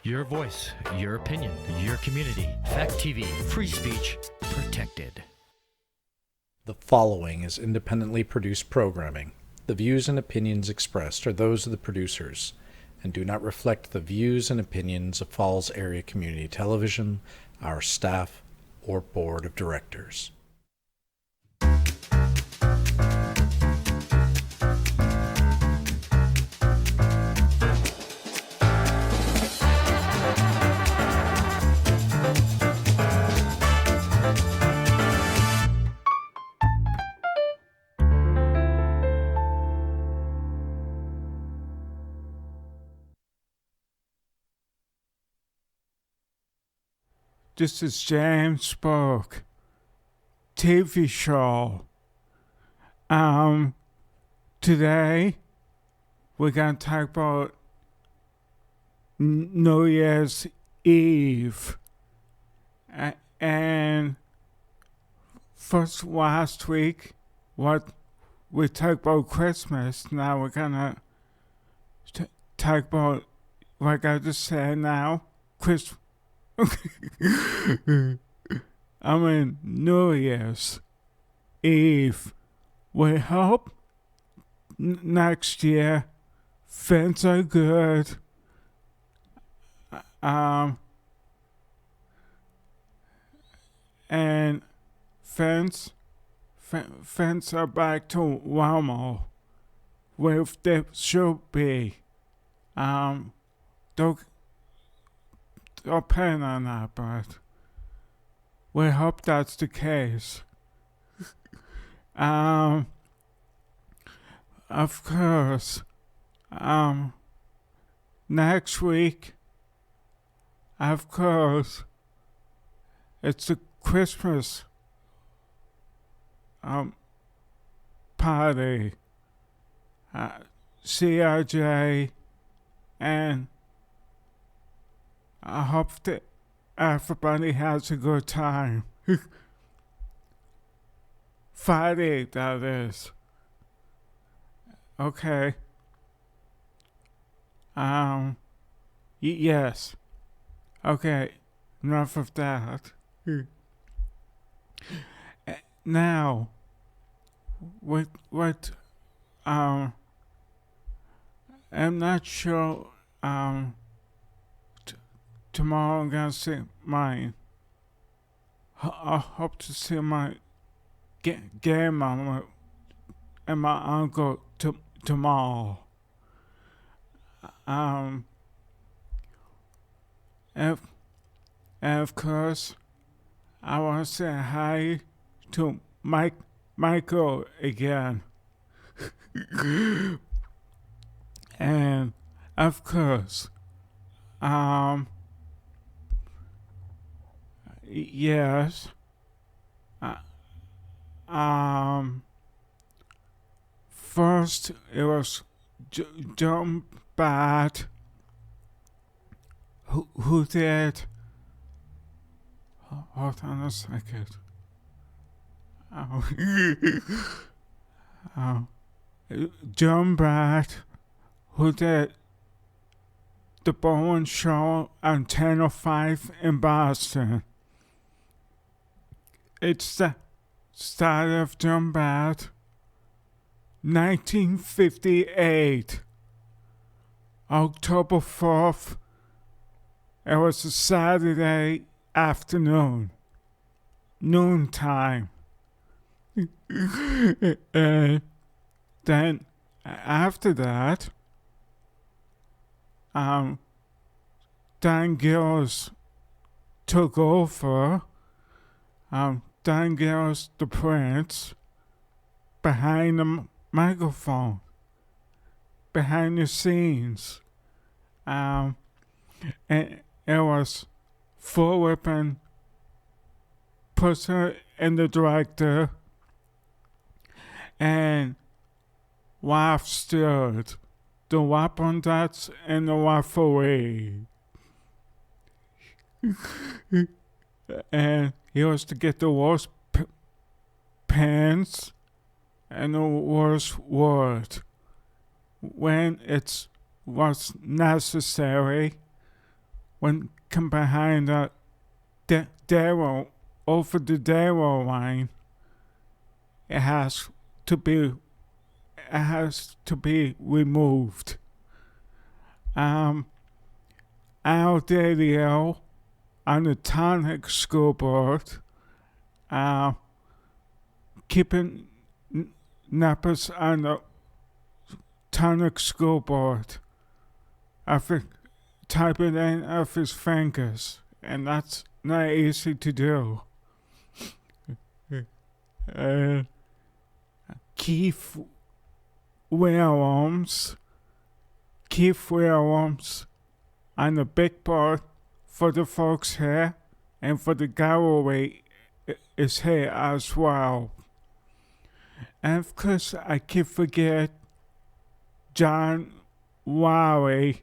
Your voice, your opinion, your community. Fact TV, free speech protected. The following is independently produced programming. The views and opinions expressed are those of the producers and do not reflect the views and opinions of Falls Area Community Television, our staff, or board of directors. This is James Bourke, TV show. Today we're gonna talk about New Year's Eve, and first last week, what we talked about Christmas. Now we're gonna talk about, like I just said now, Christmas. New Year's Eve. We hope next year things are good. And things are back to normal, where they should be. Don't depend on that, but we hope that's the case. Of course, next week, of course, it's a Christmas party. CRJ, and I hope that everybody has a good time. Friday, that is. Okay. Yes. Okay, enough of that. Now, I'm not sure, tomorrow I'm gonna see I hope to see my grandma and my uncle tomorrow. And of course, I want to say hi to Michael again. And of course, yes, first it was John Bat. Who did? Hold on a second. John Bat, who did the Bowen Show on Channel 5 in Boston. It's the start of John Bat, 1958, October 4th. It was a Saturday afternoon, noontime. And then after that, Dan Gillis took over. Dan Gillis, the Prince, behind the microphone, behind the scenes. And it was Full Whipping, Pusser, and the director, and Wife Stewart, the weapon that's in the referee. And he was to get the worst pants and the worst word when it was necessary, when come behind the Darrow, over the Darrow line, it has to be removed. Out there on the tonic scoreboard, keeping numbers on the tonic scoreboard. I think type it in of his fingers, and that's not easy to do. Keith Williams on the big board for the folks here, and for the gallery is here as well. And of course, I keep forget John Wally,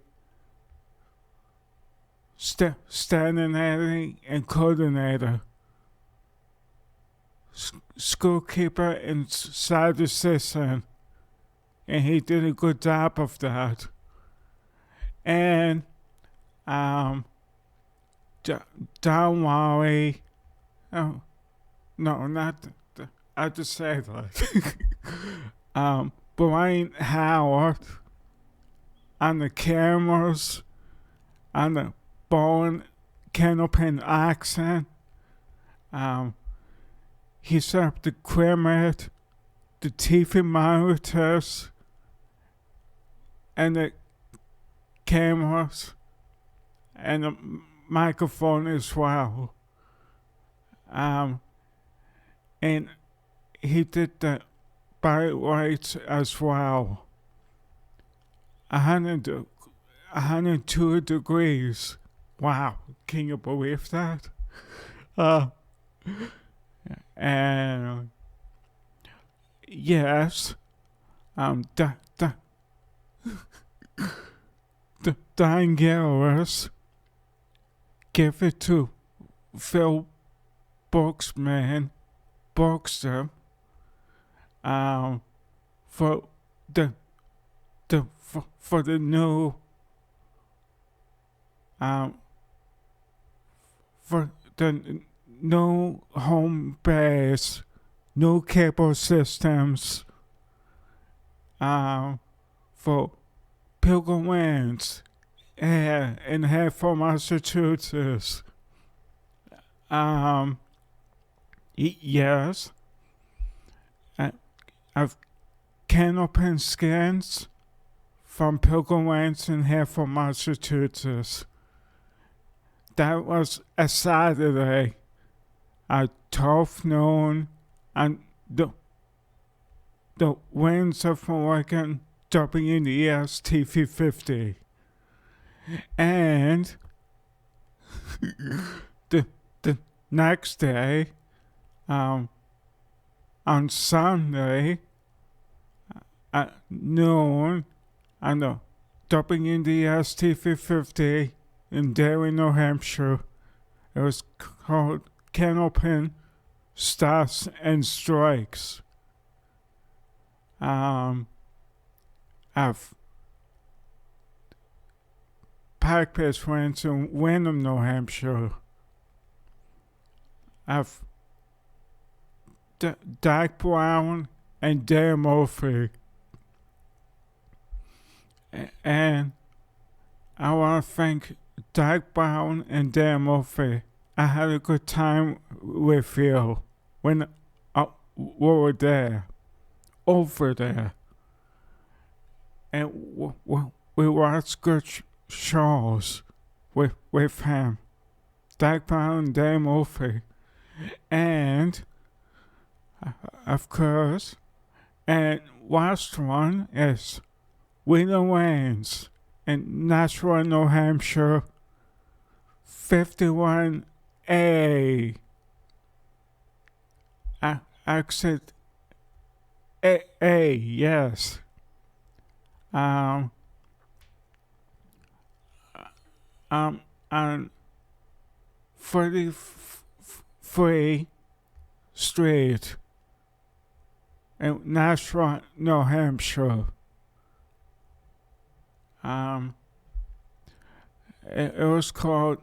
standing there and coordinator, schoolkeeper and side assistant, and he did a good job of that. And John Wally, oh no, not I just say that. Brian Howard on the cameras, on the bone candlepin accent. He set up the equipment, the TV monitors, and the cameras, and the microphone as well. And he did the bite lights as well. 102 degrees. Wow, can you believe that? And yes, Don Garris give it to Phil Boxman, Boxer, for the new for the no home base, no cable systems, for Pilgrims in Hartford, Massachusetts. Yes, I've canopy scans from Pilgrims in Hartford, Massachusetts. That was a Saturday at 12 noon, and the winds of Oregon WNES TV 50. And the next day, on Sunday at noon, on the WNES TV 50 in Derry, New Hampshire, it was called Candlepin Stars and Strikes. I've Pike Place Ranch in Wyndham, New Hampshire. I've Dyke Brown and Dale Murphy. And I want to thank Dyke Brown and Dale Murphy. I had a good time with you when we were there, over there. And we watched good shows with him, Dyke Brown and Dale Murphy. And, of course, and last one is Winter Rains in Nashua, New Hampshire, 51A. Exit A, yes. On 43 Street in Nashua, New It was called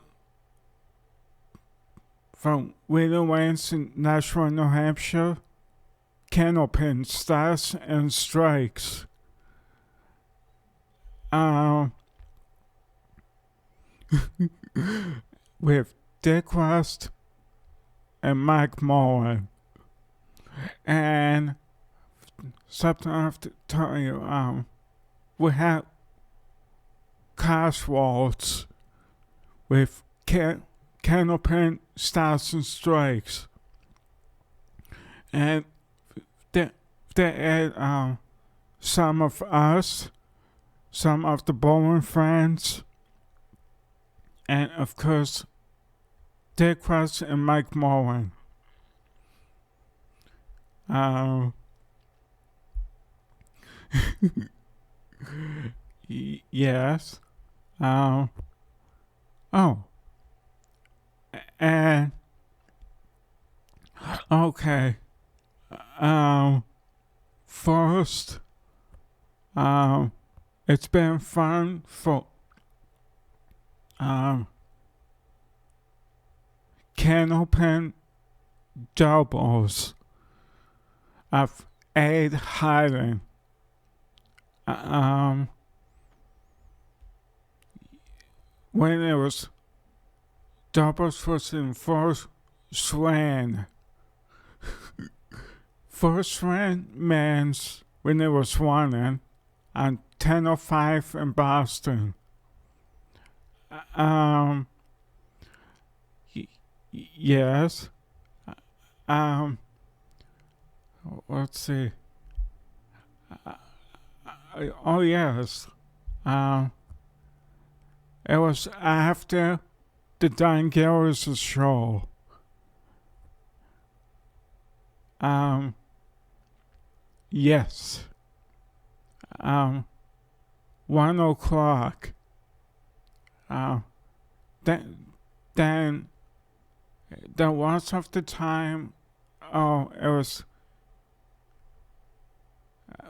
from William Wayne's in Nashua, New Hampshire, Candlepin Stars and Strikes. With Dick West and Mike Mullen. And something I have to tell you, we had Cash Waltz with Candlepin Stars and Strikes. And they had some of us, some of the bowling friends, and of course, Dick West and Mike Mullen. Yes. Oh. And okay. First, it's been fun for Candlepin doubles of Aid Highland. When it was doubles was in first swing. First swing means when it was running on 10:05 in Boston. Yes. Let's see. Oh yes. It was after the Don Garris show. Yes. 1:00. Then the rest of the time, it was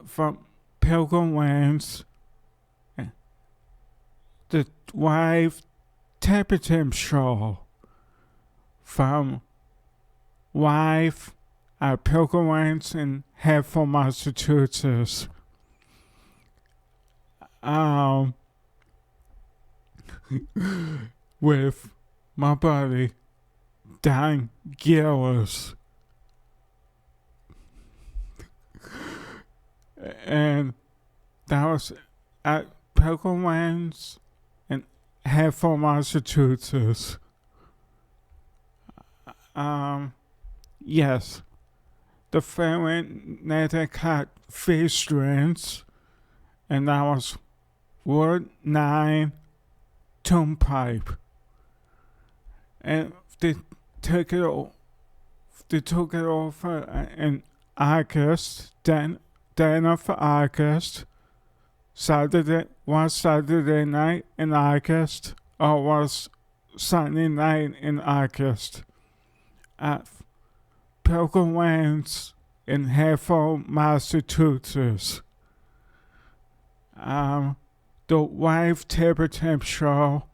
from Pilgrim Lands, the live Templeton show from live at Pilgrim Lands in Hatfield, Massachusetts. With my buddy Don Garris. And that was at Pilgrim Lands in Hatfield, Massachusetts. Yes. The family needed cut fish strings, and that was Ward 9 Turnpike. And they took it over in August, then of August, was Saturday night in August, or was Sunday night in August at Pilgrim Lands in Hatfield, Massachusetts. The live table temp show.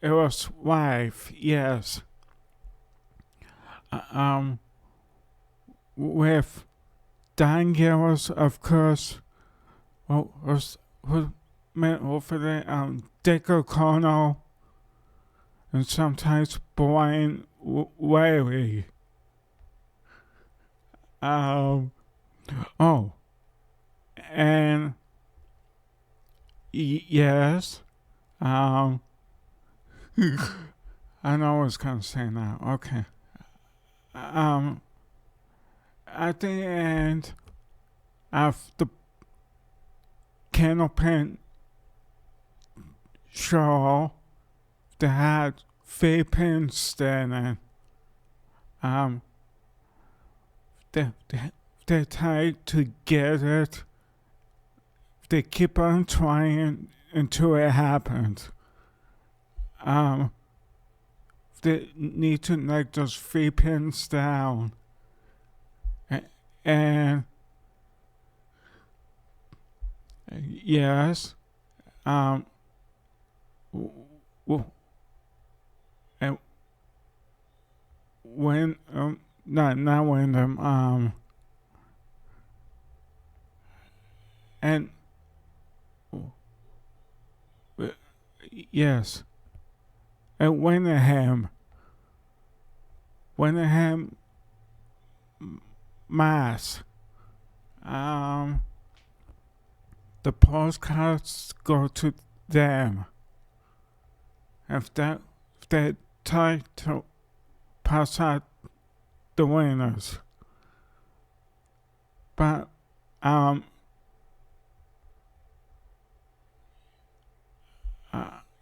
It was live, yes. With Don Garris, of course. Was met over there, Dick O'Connell, and sometimes Brian Whaley. And yes, I know I was gonna say now. Okay. At the end of the Candlepin show, they had 3 pins standing. They tried to get it. They keep on trying until it happens. They need to knock those 3 pins down. And w- and when not when and yes, and Wenham, Mass. The postcards go to them. If they try to pass out the winners, but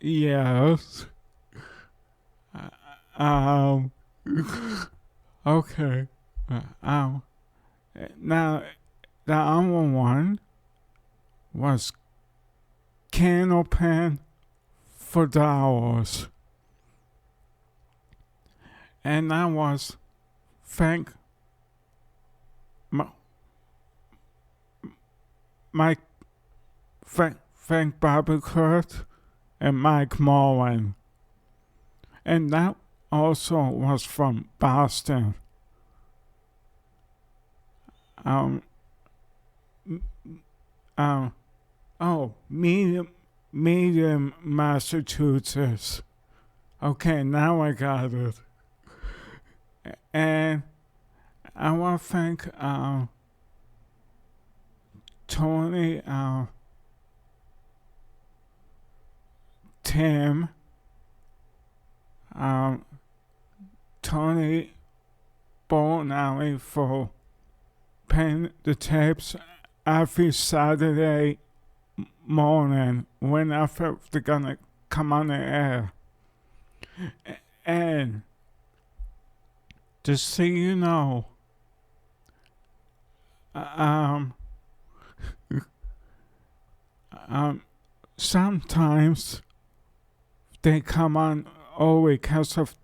yes, okay, now the other one was candle pen for dollars. And that was thank Mike, thank Bobby Kurt and Mike Mullen. And that also was from Boston. Medium, Massachusetts. Okay, now I got it. And I want to thank Tony, Tim, Tony Bolnally for paying the tapes every Saturday morning whenever they're gonna come on the air. And just so you know, sometimes they come on only because of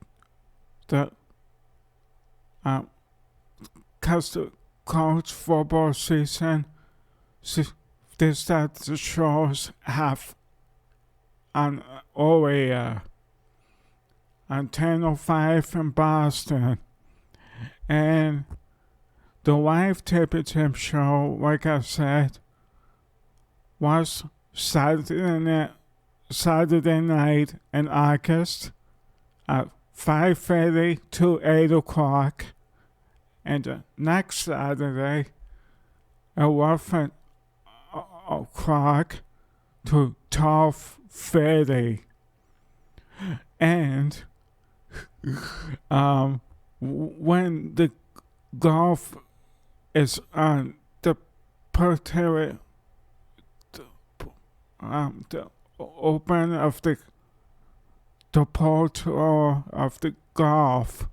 the college football season. So they start the shows have on only on 10:05 in Boston. And the live Tippy show, like I said, was Saturday night in August at 5:30 to 8 o'clock. And the next Saturday at 11 o'clock to 12:30. And when the golf is on the open of the pole tour of the golf,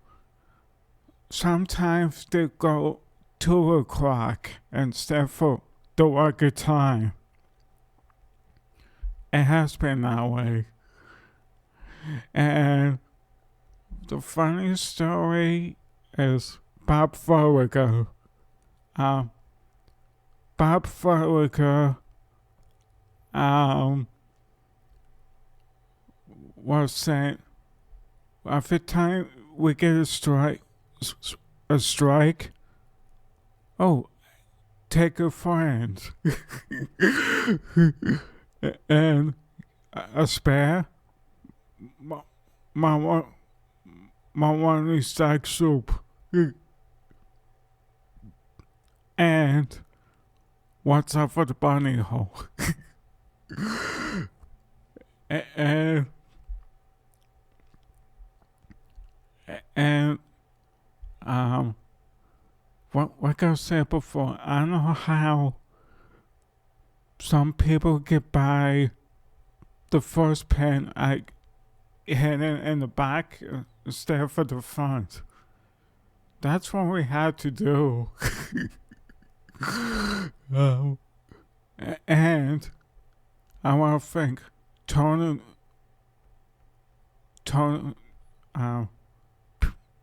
sometimes they go 2 o'clock instead for the working time. It has been that way. And the funny story is Bob Foraker. Bob Foraker was saying, every time we get a strike, oh, take a friend. And a spare, my one is like soup. And what's up for the bunny hole? and like I said before, I don't know how some people get by the first pen I hit in the back instead for the front. That's what we had to do. And I want to thank Tony,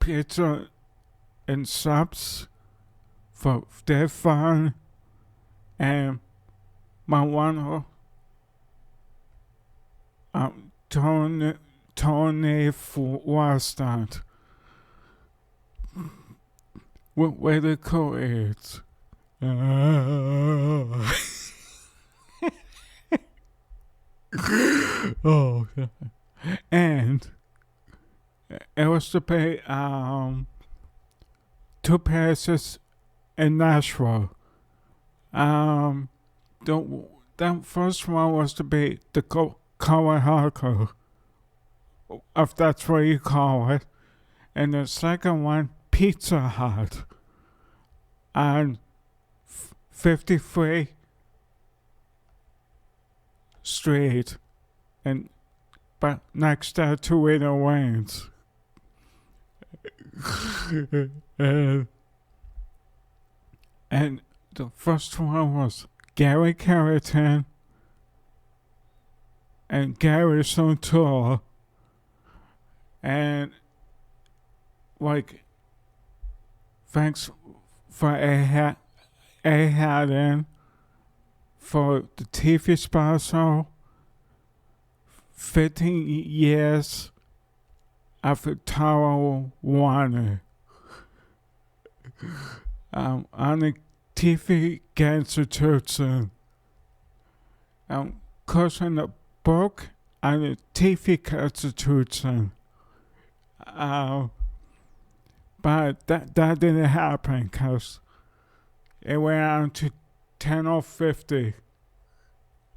Pizza and Subs for their fun, and my one Tony Warstand. Where the call is. Oh, and it was to pay 2 places in Nashville. The first one was to be the Color Hardcore, if that's what you call it, and the second one, Pizza Hut, on 53 Street, and but next to Winter Wayne's. And the first one was Gary Carrington and Gary Sontour, and like, thanks for a in for the TV special 15 years after Tara Warner. On the TV Institution, cursing the book on the TV Institution. But that didn't happen because it went on to 10 or 50.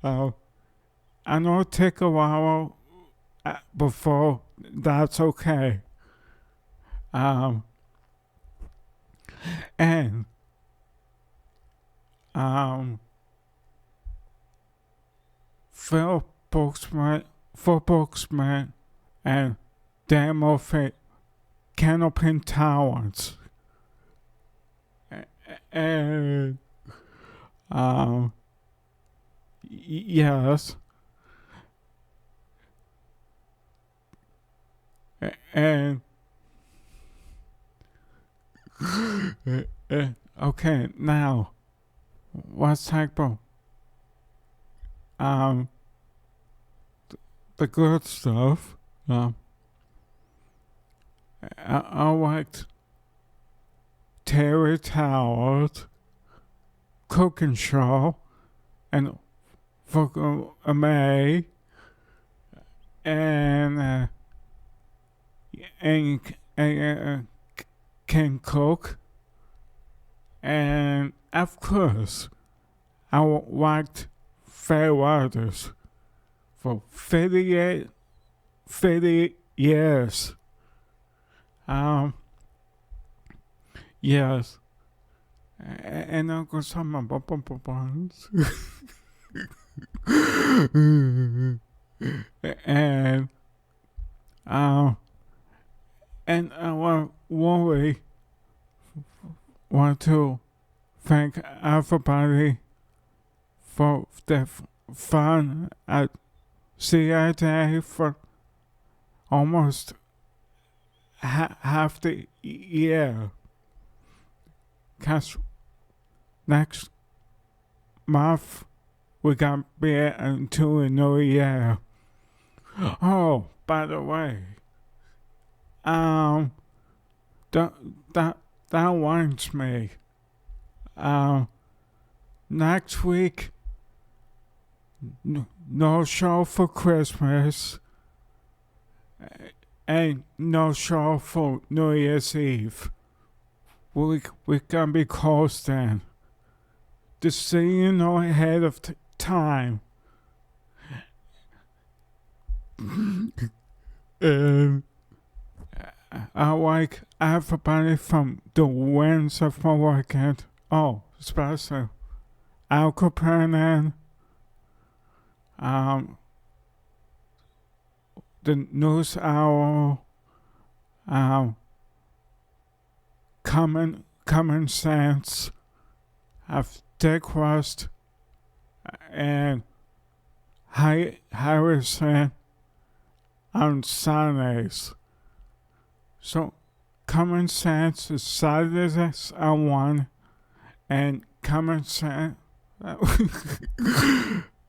I know it took a while before that's okay. And Phil Bookman and Dan Murphy Canopy Towers. And yes. And okay, now let's talk about the good stuff. I liked Terry Towers, Cooking Show, and Fucking May, and King Cook, and of course, I liked Fair Waters for 50 years. Yes. And Uncle Summer Buns. And I want to thank everybody for the fun at CIJ for almost half the year. Cause next month we got be into a new year. Oh, by the way, that reminds me. Next week, no show for Christmas, and no show for New Year's Eve. We can be close then. Just so you know ahead of time. I like everybody from the winds of my weekend. Oh, especially Al Capernaum, the News Hour, Common Sense, of Dick Rust, and Harrison on Sundays. So, Common Sense is Saturdays at 1, and Common Sense,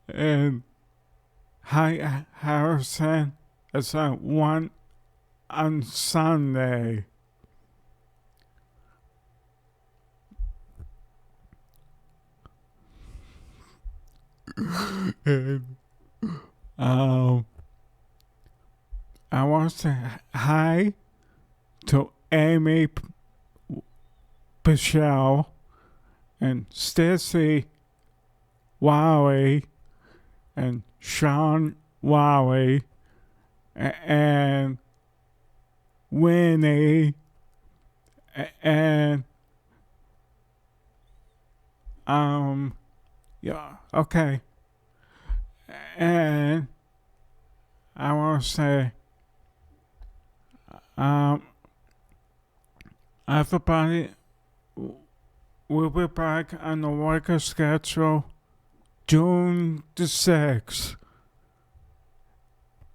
and Harrison It's like one on Sunday. And, I want to say hi to Amy Pichelle and Stacy Wowie and Sean Wowie and Winnie and yeah, okay. And I want to say everybody will be back on the worker schedule June the 6th.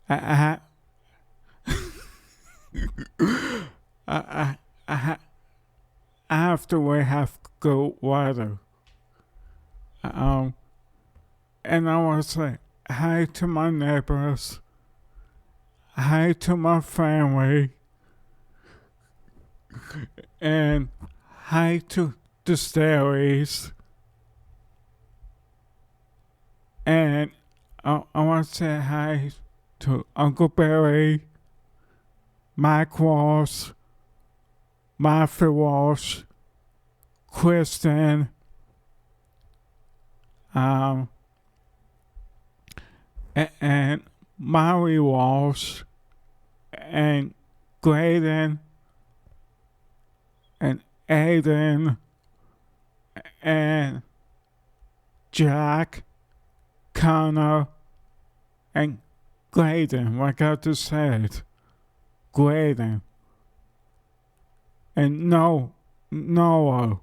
I after we have good weather. And I want to say hi to my neighbors, hi to my family, and hi to the Staley's. And I want to say hi to Uncle Barry, Mike Walsh, Martha Walsh, Kristen, and Mary Walsh, and Graydon, and Aiden, and Jack, Connor, and Graydon, like I just said. Graydon. And Noah.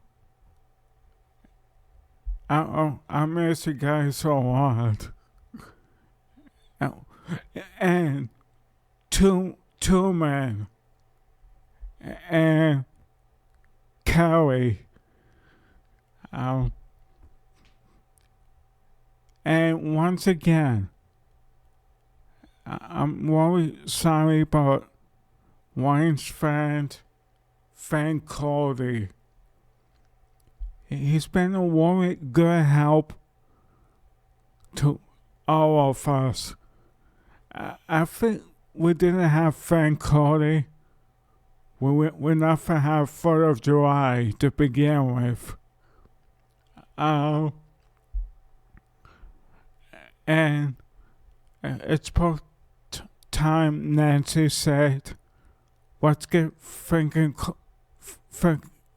I miss you guys so lot. And two men. And Kelly. And once again, I'm really sorry about Wayne's friend, Frank Cody. He's been a really good help to all of us. I think we didn't have Frank Cody. We're not going to have 4th of July to begin with. And it's about time Nancy said, let's get Frank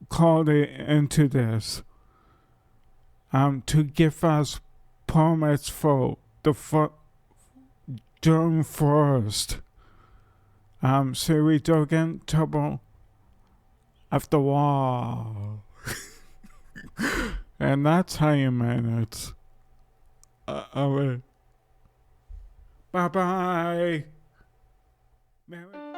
Cody into this. To give us permits for the June 1st. So we don't get in trouble of the wall. And that's how you manage. Bye-bye. Merry